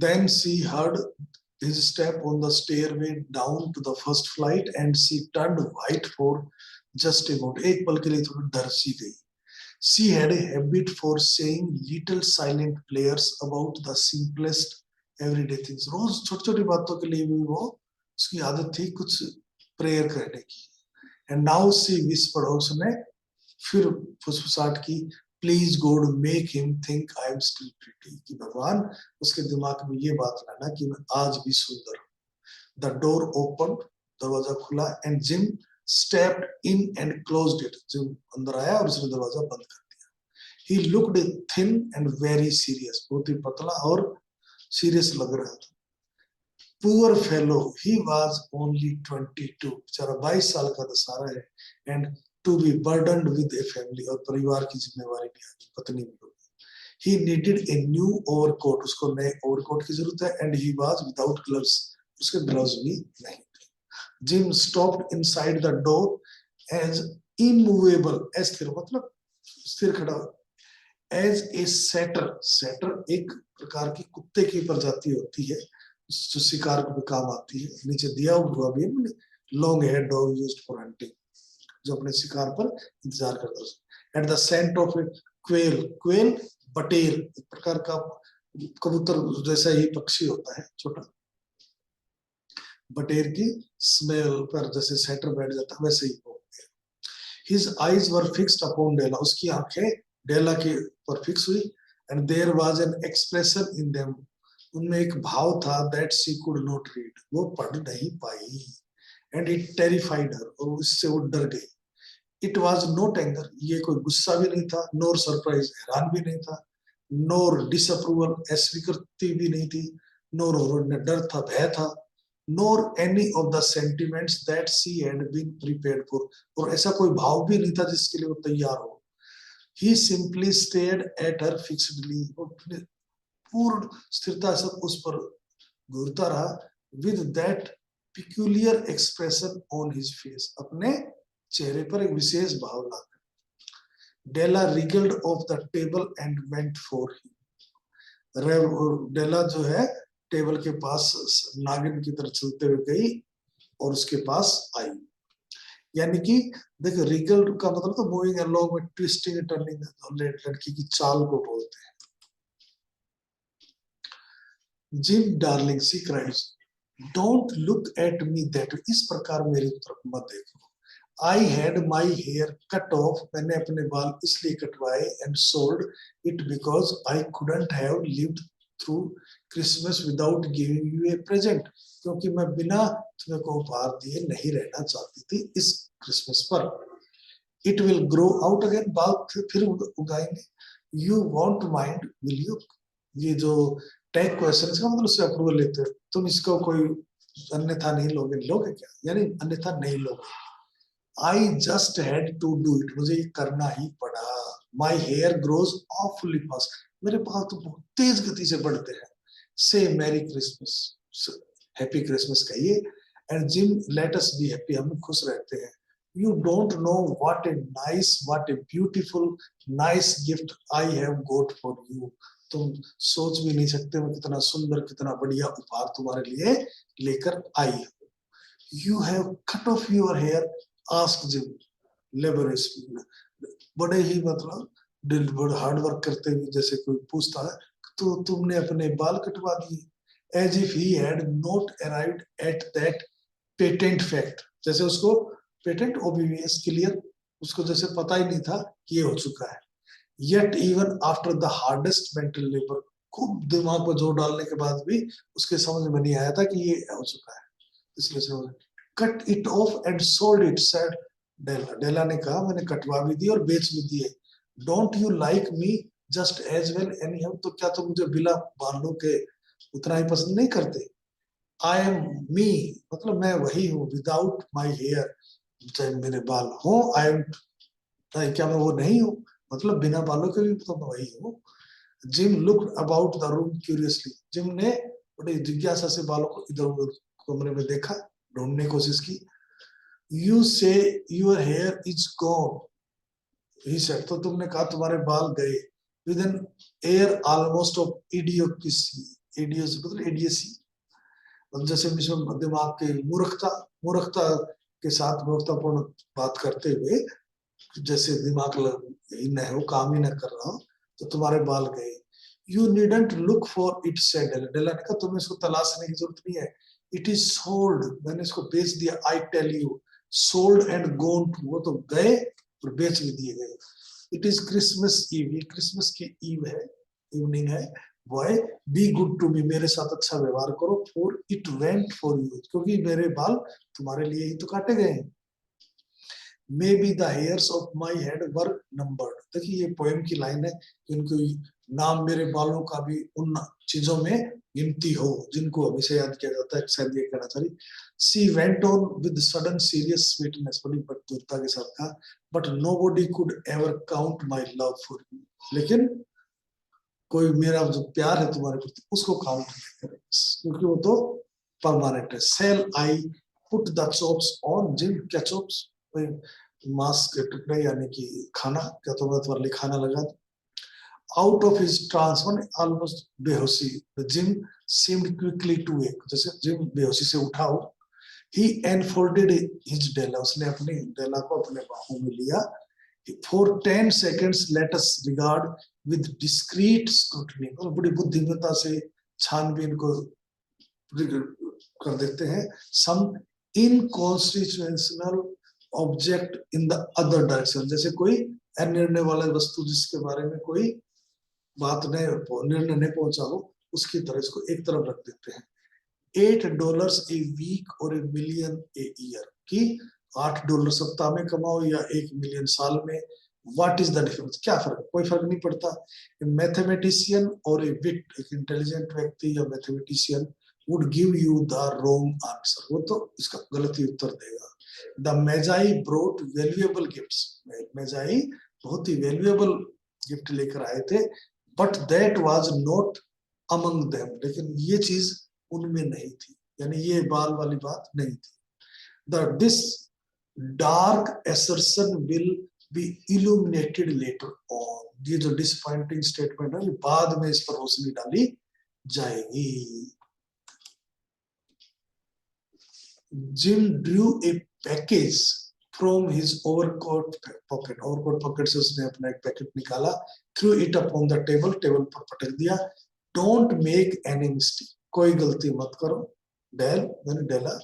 Then she heard his step on the stairway down to the first flight and she turned white for just a moment, एक पल के लिए थोड़ी डर सी गई। She had a habit for saying little silent prayers about the simplest everyday things, रोज छोटी छोटी बातों के लिए भी वो उसकी आदत थी कुछ प्रेयर करने की। And now she whispered, उसने फिर फुसफुसाहट की, please God make him think I am still pretty, कि भगवान उसके दिमाग में ये बात लाना कि मैं आज भी सुंदर हूँ। द डोर ओपन, दरवाजा खुला, and gym stepped in and closed it, gym अंदर आया और उसने दरवाजा बंद कर दिया। He looked thin and very serious, बहुत ही पतला और सीरियस लग रहा था। Poor fellow, he was only 22, बेचारा 22 साल का दशहरा है, and to be burdened with a family, और परिवार की जिम्मेवारी भी आगी, पत्नी भी होगी। He needed a new overcoat, उसको नए ओवरकोट की जरूरत है, and he was without gloves, उसके ग्लव्स भी नहीं थे। Jim stopped inside the door as immovable, as स्थिर मतलब स्थिर खड़ा, as a setter, setter एक प्रकार की कुत्ते की प्रजाति होती है जो शिकार में काम आती है, नीचे दिया हुआ भी है, long haired dog used for hunting, जो अपने शिकार पर इंतजार करता है। At the scent of a quail, quail बटेर एक प्रकार का कबूतर जैसा ही पक्षी होता है छोटा, बटेर की स्मेल पर जैसे सेटर बैठ जाता है वैसे ही हो गया। His eyes were fixed upon Della, उसकी आंखें डेला के पर फिक्स हुई, and there was an expression in them, उनमें एक भाव था that she could not read, वो पढ़ नहीं पाई, एंड इट टेरिफाइड हर, और उससे वो डर गई। इट वॉज नॉट एंगर, ये कोई गुस्सा भी नहीं था, नोर सरप्राइज, हैरान भी नहीं था, नोर डिसअप्रूवल, अस्वीकृति भी नहीं थी, नोर हॉरर, न डर था, भय था, nor any of the sentiments that she had been prepared for, और ऐसा कोई भाव भी नहीं था जिसके लिए वो तैयार हो। ही सिंपली स्टेयर्ड एट हर फिक्स्डली, पूर्ण स्थिरता से उस पर घूरता रहा, with that peculiar expression on his face, अपने चेहरे पर एक विशेष भाव लाकर। Della wriggled off the table and went for him, Della जो है टेबल के पास नागिन की तरह चलते हुए गई और उसके पास आई, यानी कि देखो रिगल्ड का मतलब तो moving along with twisting turning, लड़की की चाल को बोलते हैं। Jim darling, she cried, don't look at me that, इस प्रकार मेरी तरफ मत देखो। I had my hair cut off, मैंने अपने बाल इसलिए कटवाए, and sold it because I couldn't have lived through Christmas without giving you a present, क्योंकि मैं बिना तुम्हें को उपहार दिए नहीं रहना चाहती थी इस क्रिसमस पर। It will grow out again, बाल फिर उगाएंगे। You won't mind will you, ये जो टैग क्वेश्चन का मतलब उससे अप्रूवल लेते हो तुम, इसको कोई अन्यथा नहीं लोगे, लोगे क्या, यानी अन्यथा नहीं लोगे। I just had to do it, मुझे ये करना ही पड़ा। My hair grows awfully fast, मेरे बाल तो बहुत तेज गति से बढ़ते हैं। से मैरी क्रिसमस, हैप्पी क्रिसमस कहिए। And gym let us be happy, हम खुश रहते हैं। You don't know what a nice, what a beautiful nice gift I have got for you, तुम सोच भी नहीं सकते मैं कितना सुंदर कितना बढ़िया उपहार तुम्हारे लिए लेकर आई हूँ। You have cut off your hair, asked Jim laboriously, बड़े ही मतलब हार्ड वर्क करते हुए जैसे कोई पूछता है, तो तुमने अपने बाल कटवा दिए। As if he had not arrived at that patent fact, जैसे उसको पेटेंट ओबीवीएस क्लियर, उसको जैसे पता ही नहीं था कि ये हो चुका है। Yet even after the hardest mental labour, खूब दिमाग पर जोर डालने के बाद भी उसके समझ में नहीं आया था कि ये हो चुका है, इसलिए से cut it off and sold it, said Della. Della ने कहा मैंने कटवा भी दी और बेच भी दिए। Don't you like me just as well anyhow, तो क्या तुम मुझे बिना बालों के उतना ही पसंद नहीं करते। आई एम मी, मतलब मैं वही हूँ, विदाउट माई हेयर, चाहे मेरे बाल हो, आई एम, क्या मैं वो नहीं हूँ, मतलब बिना बालों के भी तो मैं वही हूँ। Gym look about the room curiously, gym ने बड़ी जिज्ञासा से बालों को इधर उधर कमरे में देखा, ढूंढने की कोशिश की। You say your hair is gone, he said, तो तुमने कहा तुम्हारे बाल गए। With an air almost of idiocracy, इडियोस मतलब इडियसी, जैसे दिमाग के मूर्खता, मूर्खता के साथ मूर्खतापूर्ण बात करते हुए, जैसे दिमाग ही न हो, काम ही न कर रहा हो, तो तुम्हारे बाल गए। You needn't look for it, said Della. Della ने कहा तुम्हें इसको तलाशने की जरूरत नहीं है। इट इज सोल्ड, मैंने इसको बेच दिया। I tell you, sold and gone too, वो तो गए और बेच भी दिए गए। इट इज क्रिसमस ईव, ये क्रिसमस की ईव है, इवनिंग है। Boy be good to me, मेरे साथ अच्छा व्यवहार करो। For it went for you, क्योंकि मेरे बाल तुम्हारे लिए ही तो काटे गए हैं। May be the hairs of my head were numbered, देखिए ये पोएम की लाइन है, इनको नाम मेरे बालों का भी उन चीजों में गिनती हो जिनको हमेशा याद किया जाता है, शायद ये कहना चाहिए। She went on with sudden serious sweetness, बड़ी बदुरता के साथ कहा, but nobody could ever count my love for you, लेकिन कोई मेरा जो प्यार है तुम्हारे प्रति उसको काउंट नहीं करे, क्योंकि वो तो परमानेंट है। Shall I put the chops on, Jim क्या चॉप्स, मांस के टुकड़े यानी कि खाना, क्या तो मैं तुम्हारे लिए खाना लगा दूं। Out of his trance, almost बेहोशी, Jim seemed quickly to wake, जैसे जिम बेहोशी से उठा हो। ही एनफोल्डेड हिज डेला, उसने अपनी डेला को अपने बाहों में लिया। For 10 seconds let us regard with discreet scrutiny, और बड़ी बुद्धिमत्ता से छानबीन को कर देते हैं। some inconstitutional object in the other direction, जैसे कोई अनिर्णय वाला वस्तु जिसके बारे में कोई बात नहीं, निर्णय नहीं पहुंचा हो, उसकी तरह इसको एक तरफ रख देते हैं। $8 ए वीक और $1 million ए ईयर, की $8 सप्ताह में कमाओ या 1 मिलियन साल में, व्हाट इज द डिफरेंस, क्या फर्क, कोई फर्क नहीं पड़ता। मैथमेटिशियन और ए विट, एक इंटेलिजेंट व्यक्ति या mathematician would give you the wrong answer, वो तो इसका गलत ही उत्तर देगा। द मेजाई ब्रोट वैल्यूएबल गिफ्ट्स, मेजाई बहुत ही वैल्यूएबल गिफ्ट लेकर आए थे, but that was not among them, लेकिन ये चीज उनमें नहीं थी, यानी ये बाल वाली बात नहीं थी। This dark assertion will be illuminated later on, ये जो डिसअपॉइंटिंग स्टेटमेंट है बाद में इस पर रोशनी डाली जाएगी। Gym Drew A package from his overcoat pocket, overcoat pocket से उसने अपना एक पैकेट निकाला। Through it upon the table, table पर पटक दिया। डोंट मेक एनी मिस्टेक, कोई गलती मत करो। डेल, मैंने डेला,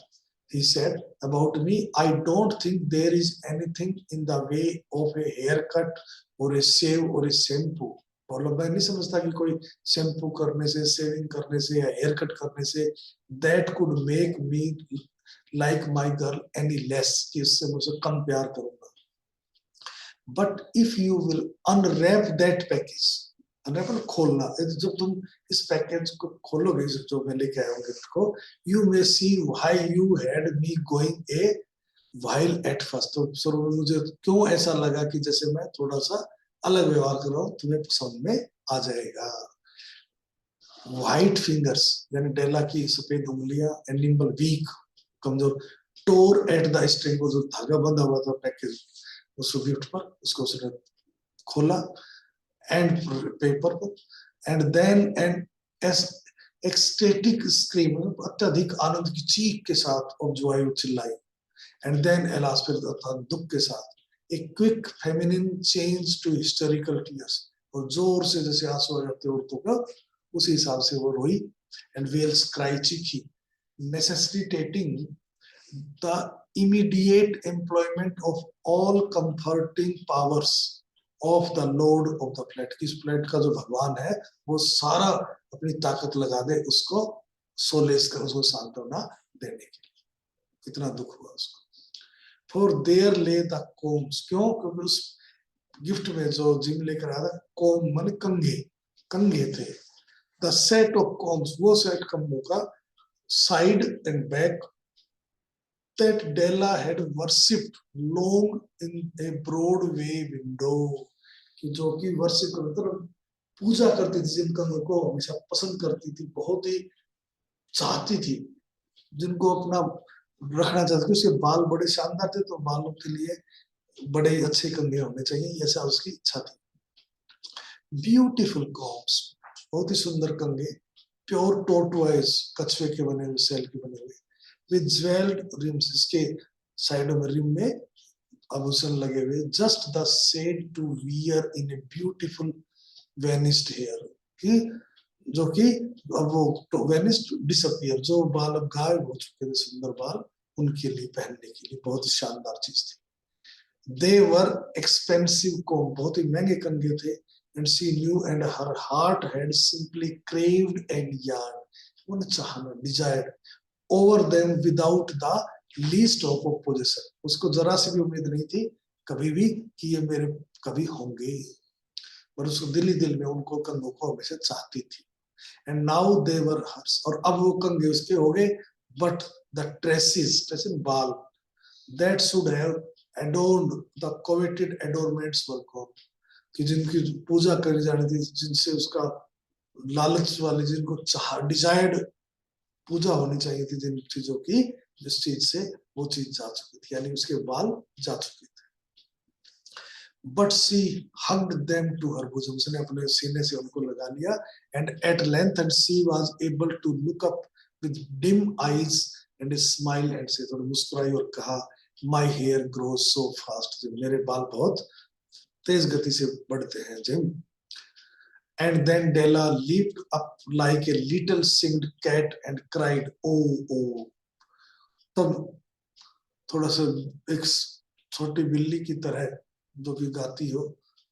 he said about me, I don't think there is anything in the way of a haircut or a shave or a shampoo, और मैं नहीं समझता कि कोई शैम्पू करने से, शेविंग करने से या हेयर कट करने say that could make me like my girl any less, कि उससे मुझे कम प्यार करूंगा. But if you will unwrap that package, unwrap खोलना, जब तुम इस पैकेज को खोलोगे जो मैं लेके आया हूँ गिफ्ट को, you may see why you had me going a while at first. तो मुझे क्यों ऐसा लगा कि जैसे मैं थोड़ा सा अलग व्यवहार कर रहा हूँ, तुम्हें समझ में आ जाएगा. व्हाइट फिंगर्स यानी डेला की सफेद उंगलियां, एंड निम्बल वीक, कमजोर, टोर एट द स्ट्रिंग, को जो धागा बंधा हुआ था पैकेज उसको गिफ्ट पर, उसको उसने खोला एंड पेपर पर, and then and ecstatic scream, अत्यधिक आनंद की चीख के साथ ऑफ जॉय चिल्लाई, एंड देन एलास, फिर दुख के साथ, a quick feminine change to hysterical tears, और जोर से जैसे आंसू आ जाते औरतों का उसी हिसाब से वो रोई, एंड वेल्स क्राई, चीखी, necessitating the immediate employment of all comforting powers of the lord of the flat. इस फ्लैट का जो भगवान है वो सारा अपनी ताकत लगा दे उसको सोलेस कर, उसको सांत्वना देने के लिए. कितना दुख हुआ उसको. For there lay the combs, क्यों? क्योंकि उस गिफ्ट में जो जिम लेकर आया था, कोम मन कंघे, कंघे थे. The set of combs, वो सेट कंघों का, side and back, that Della had worshipped long in a Broadway window, कि जो कि वर्शिप मतलब पूजा करती थी, जिन कंघों को हमेशा पसंद करती थी, बहुत ही चाहती थी, जिनको अपना रखना चाहती थी. उसके बाल बड़े शानदार थे, तो बालों के लिए बड़े अच्छे कंघे होने चाहिए, ऐसा उसकी इच्छा थी. ब्यूटीफुल कॉम्स, बहुत ही सुंदर कंघे, प्योर टोर्टवाइज, कछुए के बने हुए, सेल के बने हुए, विद ज्वेल्ड रिम्स, इसके साइडों में रिम में आभूषण लगे हुए, just the shade to wear in a beautiful vanished hair, कि जो कि अब वो वेनिस्ड डिसअपियर, जो बाल अब गायब हो चुके थे, सुंदर बाल, उनके लिए पहनने के लिए बहुत शानदार चीज थी. They were expensive comb, बहुत ही महंगे कंघे थे, and she knew and her heart had simply craved and yearned, उन्हें चाहना, desired over them without the least hope of possession. उसको जरा सी भी उम्मीद नहीं थी कभी भी कि ये मेरे कभी होंगे, पर उसको दिल ही दिल में उनको कंघों को हमेशा चाहती थी. And now they were hers, और अब वो कंघे उसके हो गए. But the tresses बाल, that should have adorned the coveted adornments were gone, कि जिनकी पूजा करी जानी थी, जिनसे उसका लालच वाले, जिनको डिजायर्ड पूजा होनी चाहिए थी, जिन चीजों की, जिस चीज से वो चीज जा चुकी थी, यानी उसके बाल जा चुके थे. But she hugged them to her bosom, उसने अपने सीने से उनको लगा लिया. And at length and she was able to look up with dim eyes and a smile and say, तो मुस्कुराई और कहा, my hair grows so fast, मेरे बाल बहुत तेज गति से बढ़ते हैं gym. And then Della leaped up like a little singed cat and cried, oh oh. तब थोड़ा सा एक छोटी बिल्ली की तरह जो कि गाती हो,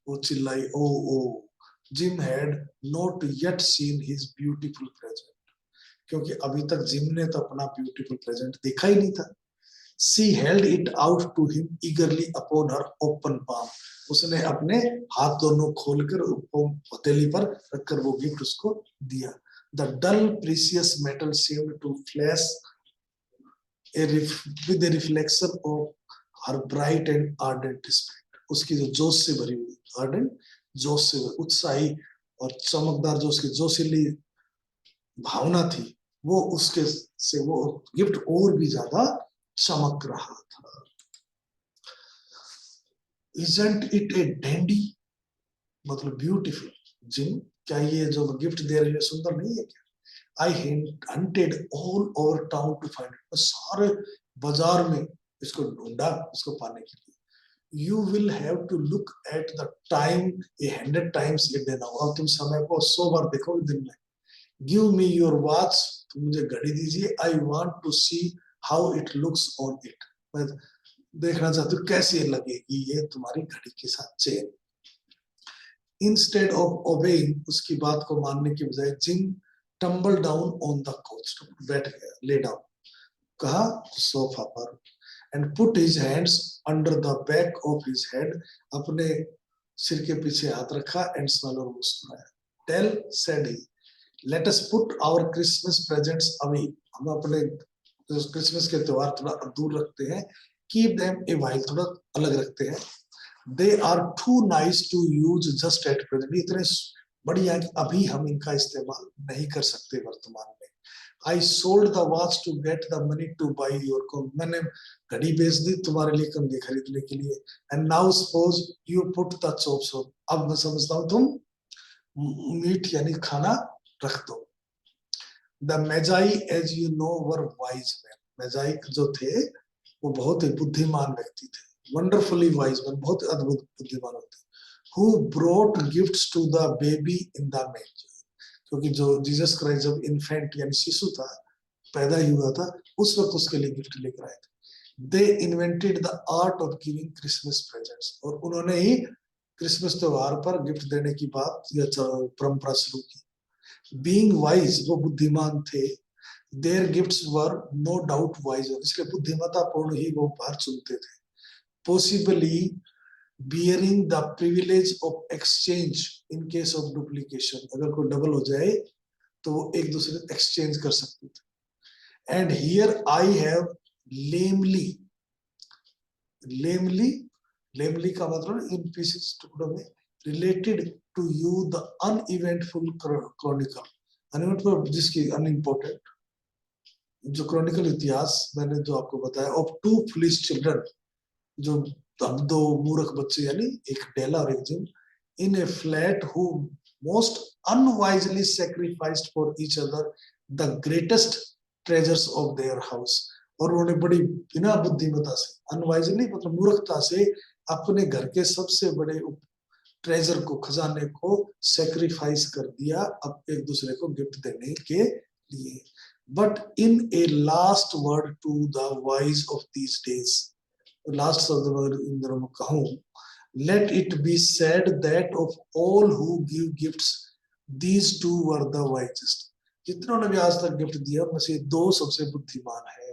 वो चिल्लाई, oh oh. Jim had not yet seen his beautiful present, क्योंकि अभी तक जिम ने तो अपना ब्यूटीफुल प्रेजेंट देखा ही नहीं था. She held it out to him eagerly upon her open palm, उसने अपने हाथ दोनों खोलकर हथेली पर रखकर वो गिफ्ट उसको दिया. The dull precious metal seemed to flash with a reflection of her bright and ardent spirit, उसकी जो जोश से भरी हुई, ardent जोश से, उत्साही और चमकदार जो उसकी जोशीली भावना थी, वो उसके से वो गिफ्ट और भी ज्यादा चमक रहा था. Isn't it a dandy, मतलब ब्यूटीफुल. जिम, क्या ये जो गिफ्ट दे रही है सुंदर नहीं है क्या? I hunted all over town to find it, सारे बाजार में इसको ढूंढा, इसको पाने के लिए. You will have to look at the time 100 times a day now, अब तुम समय को 100 बार देखोगे दिन में. Give me your watch, तुम मुझे घड़ी दीजिए. I want to see how it looks on it, मैं देखना चाहती हूँ कैसी लगेगी ये तुम्हारी घड़ी के साथ चेन. इंस्टेड ऑफ ओबेइंग, उसकी बात को मानने की बजाय gym tumble down on the coach, बैठ गया, ले डाउन, कहा सोफा पर, and put his hands under the back of his head, अपने सिर के पीछे हाथ रखा, एंड स्माइल, और मुस्कुराया। Dell said he, let us put our Christmas presents away, हम अपने क्रिसमस के त्योहार थोड़ा दूर रखते हैं, कीप देम ए वाइल, थोड़ा अलग रखते हैं, they are too nice to use just at present, इतने बढ़िया कि अभी हम इनका इस्तेमाल नहीं कर सकते वर्तमान में। I sold the watch to get the money to buy your coat, मैंने घड़ी बेच दी तुम्हारे लिए कंघी खरीदने के लिए, and now suppose you put the chops on, अब मैं समझता हूँ तुम मीट यानी खाना रख दो। The Magi, as you know, were wise men, Magi जो थे वो बहुत ही बुद्धिमान व्यक्ति थे, wonderfully wise men, बहुत अद्भुत बुद्धिमान होते, who brought gifts to the baby in the manger, क्योंकि जो जीसस क्राइस्ट जब इन्फेंट यानी शिशु था, पैदा ही हुआ था, उस वक्त उसके लिए गिफ्ट लेकर आए थे। They invented the art of giving Christmas presents, और उन्होंने ही क्रिसमस त्योहार पर गिफ्ट देने की बात या परंपरा शुरू की। बीइंग वाइज, वो बुद्धिमान थे, their gifts were no doubt wise, इसलिए बुद्धिमत्ता पूर्ण ही वो उपहार चुनते थे। Possibly bearing the privilege of exchange in case of duplication, अगर कोई डबल हो जाए तो वो एक दूसरे एक्सचेंज कर सकते थे। And here I have lamely का मतलब इन पीसेस, टुकड़ों में, related to you the uneventful chronicle, uneventful जिसकी अनइम्पोर्टेंट, जो क्रॉनिकल इतिहास मैंने जो आपको बताया, of two foolish children, जो दो मूर्ख बच्चे, यानी एक डेला और एक Jim, in a flat who most unwisely sacrificed for each other the greatest treasures of their house, और उन्होंने बड़ी बिना बुद्धिमत्ता से, अनवाइजली मतलब मूर्खता से, अपने घर के सबसे बड़े ट्रेजर को, खजाने को सैक्रिफाइस कर दिया अब एक दूसरे को गिफ्ट देने के लिए। But in a last word to the wise of these days, लास्ट शब्द इन दिनों में कहूं, let it be said that of all who give gifts these two were the wisest, जितनों ने भी आज तक गिफ्ट दिया उनमें से दो सबसे बुद्धिमान है।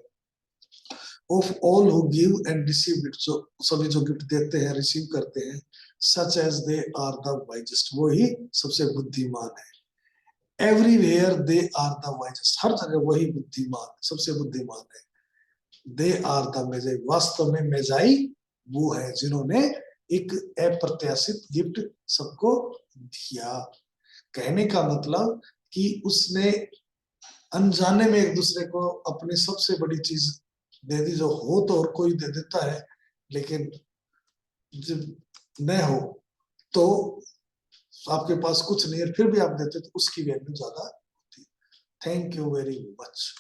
of all who give and receive gifts, जो सभी जो गिफ्ट देते हैं, रिसीव करते हैं, such as they are the wisest, वो ही सबसे बुद्धिमान है। everywhere they are the wisest, हर जगह वही बुद्धिमान, सबसे बुद्धिमान है। दे आर द मेजाई, वास्तव में मेजाई वो है जिन्होंने एक अप्रत्याशित गिफ्ट सबको दिया। कहने का मतलब कि उसने अनजाने में एक दूसरे को अपनी सबसे बड़ी चीज दे दी, जो हो तो और कोई दे देता है, लेकिन जब न हो तो आपके पास कुछ नहीं है फिर भी आप देते तो उसकी वैल्यू ज्यादा होती है। Thank you very much.